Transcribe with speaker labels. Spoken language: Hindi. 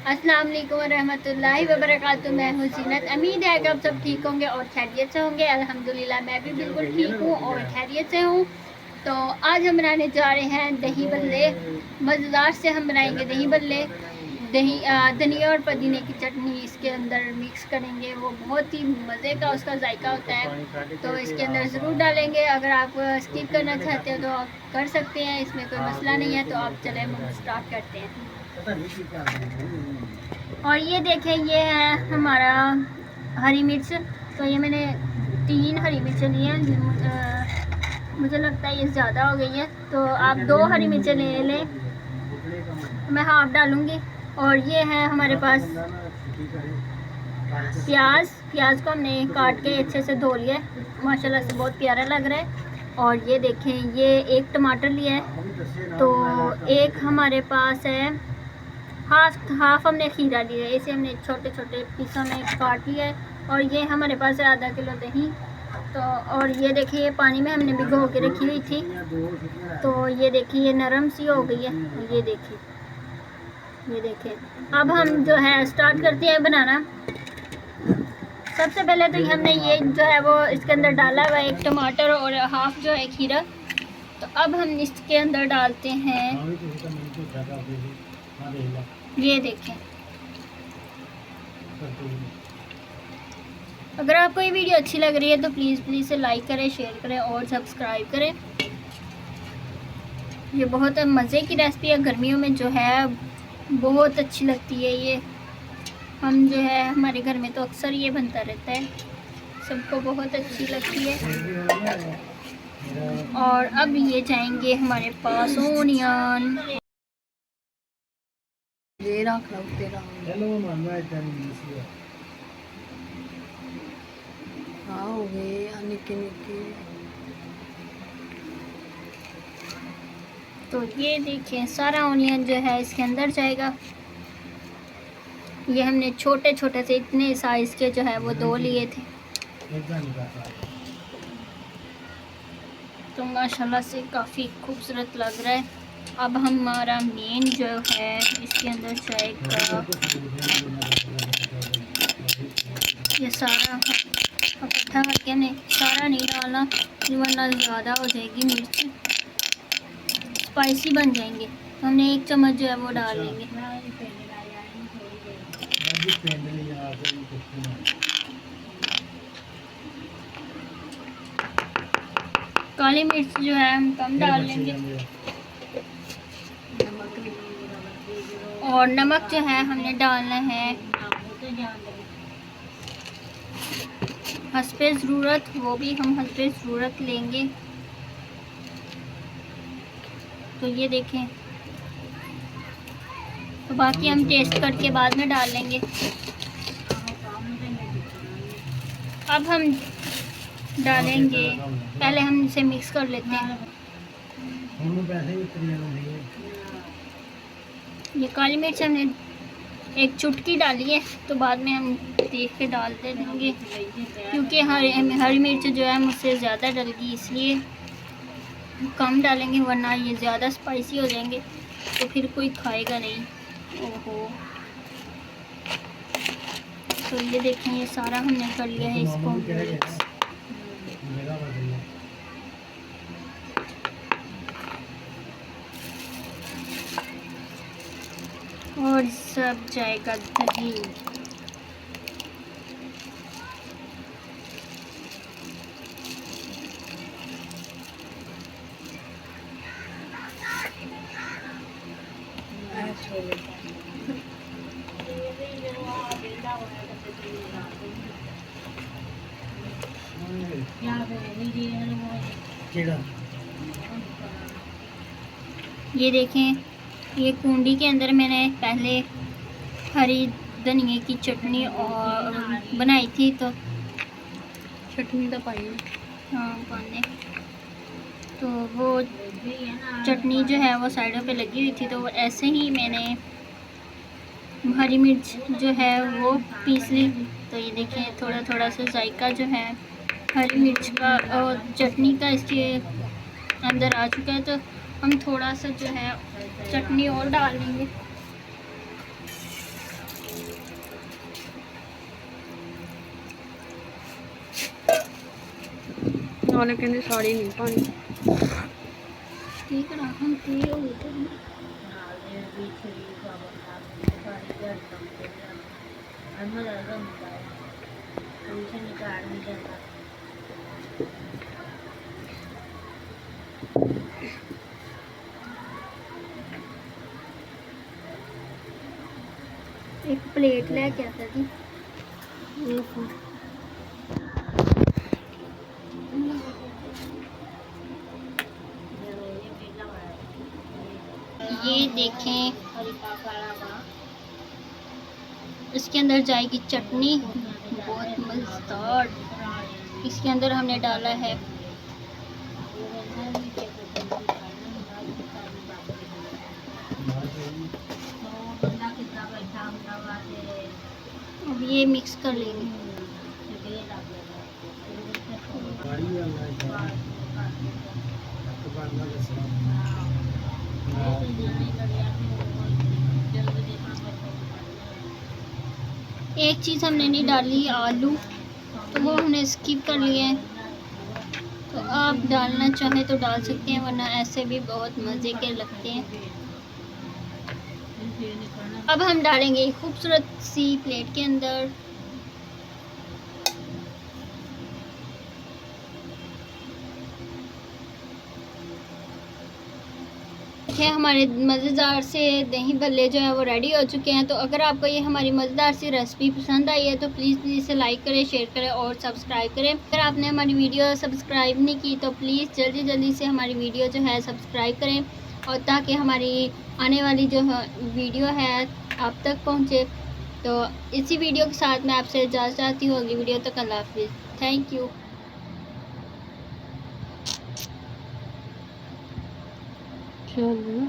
Speaker 1: अस्सलाम वालेकुम रहमतुल्लाहि व बरकातुहू। मैं हूँ ज़ीनत। उम्मीद है कि आप सब ठीक होंगे और खैरियत से होंगे। अल्हम्दुलिल्लाह मैं भी बिल्कुल ठीक हूँ और खैरियत से हूँ। तो आज हम बनाने जा रहे हैं दही बल्ले। मज़ेदार से हम बनाएंगे दही बल्ले। धनिया और पुदीने की चटनी इसके अंदर मिक्स करेंगे, वो बहुत ही मज़े का उसका जायका होता है। तो इसके अंदर ज़रूर डालेंगे। अगर आप स्किप करना चाहते हो तो आप कर सकते हैं, इसमें कोई मसला नहीं है। तो आप चलें हम स्टार्ट करते हैं। और ये देखें, ये है हमारा हरी मिर्च। तो ये मैंने 3 हरी मिर्च ली हैं। मुझे लगता है ये ज़्यादा हो गई है, तो आप 2 हरी मिर्चें ले लें। मैं हाफ डालूँगी। और ये है हमारे पास प्याज को हमने काट के अच्छे से धो लिया है। माशाल्लाह से बहुत प्यारा लग रहा है। और ये देखें, ये 1 टमाटर लिया है। तो एक हमारे पास है हाफ हमने खीरा लिया है, इसे हमने छोटे छोटे पीसों में काट लिया है। और ये हमारे पास है आधा किलो दही। तो और ये देखिए, ये पानी में हमने भिगो के रखी हुई थी। तो ये देखिए, ये नरम सी हो गई है। ये देखिए, ये देखें। अब हम जो है स्टार्ट करते हैं बनाना। सबसे पहले तो हमने ये जो है वो इसके अंदर डाला हुआ 1 टमाटर और हाफ जो है खीरा। तो अब हम इसके अंदर डालते हैं, ये देखें। अगर आपको ये वीडियो अच्छी लग रही है तो प्लीज़ इसे लाइक करें, शेयर करें और सब्सक्राइब करें। ये बहुत मज़े की रेसिपी है, गर्मियों में जो है बहुत अच्छी लगती है। ये हम जो है हमारे घर में तो अक्सर ये बनता रहता है, सबको बहुत अच्छी लगती है। और अब ये जाएंगे हमारे पास ओनियन। तो ये देखें, सारा ओनियन जो है इसके अंदर जाएगा। ये हमने छोटे छोटे से इतने साइज के जो है वो 2 लिए थे। तो माशाल्लाह से काफ़ी खूबसूरत लग रहा है। अब हमारा मेन जो है इसके अंदर जाएगा ये सारा। इकट्ठा करके नहीं, सारा नहीं डालना वरना ज़्यादा हो जाएगी मिर्च, स्पाइसी बन जाएंगे। तो हमने 1 चम्मच जो है वो डाल लेंगे। काली मिर्च जो है हम कम डाल लेंगे। और नमक जो है हमने डालना है हस्बे ज़रूरत, वो भी हम हस्बे ज़रूरत लेंगे। तो ये देखें, तो बाकी हम टेस्ट करके बाद में डाल लेंगे। अब हम डालेंगे, पहले हम इसे मिक्स कर लेते हैं। ये काली मिर्च हमने 1 चुटकी डाली है, तो बाद में हम देख के डालते रहेंगे, क्योंकि हरी मिर्च जो है मुझसे ज़्यादा डल गई, इसलिए कम डालेंगे वरना ये ज़्यादा स्पाइसी हो जाएंगे तो फिर कोई खाएगा नहीं। ओहो। तो ये देखें, ये सारा हमने कर लिया है इसको मिक्स। और सब जाएगा दही। ये देखें, ये कुंडी के अंदर मैंने पहले हरी धनिए की चटनी और बनाई थी, तो चटनी तो पाई, हाँ पाने। तो वो चटनी जो है वो साइडों पे लगी हुई थी, तो ऐसे ही मैंने हरी मिर्च जो है वो पीस ली। तो ये देखें, थोड़ा थोड़ा सा जायका जो है हरी मिर्च का और चटनी का इसके अंदर आ चुका है। तो हम थोड़ा सा जो है चटनी और डाल देंगे।
Speaker 2: नाले कहते साड़ी नहीं पानी
Speaker 1: ठीक है ना हम ठीक हो गए एक प्लेट लेके आता थी ये देखें इसके अंदर जाएगी चटनी बहुत मज़ेदार। इसके अंदर हमने डाला है अब ये मिक्स कर लेंगे। एक चीज़ हमने नहीं डाली आलू, तो वो हमने स्किप कर लिए हैं। तो आप डालना चाहें तो डाल सकते हैं, वरना ऐसे भी बहुत मज़े के लगते हैं। अब हम डालेंगे खूबसूरत सी प्लेट के अंदर। हमारे मज़ेदार से दही भल्ले जो है वो रेडी हो चुके हैं। तो अगर आपको ये हमारी मज़ेदार सी रेसिपी पसंद आई है तो प्लीज़ इसे लाइक करें, शेयर करें और सब्सक्राइब करें। अगर आपने हमारी वीडियो सब्सक्राइब नहीं की तो प्लीज़ जल्दी से हमारी वीडियो जो है सब्सक्राइब करें, और ताकि हमारी आने वाली जो वीडियो है आप तक पहुँचे। तो इसी वीडियो के साथ मैं आपसे इजाज़त चाहती हूँ। अगली वीडियो तक अल्लाह हाफिज़। Thank you.
Speaker 2: चलो।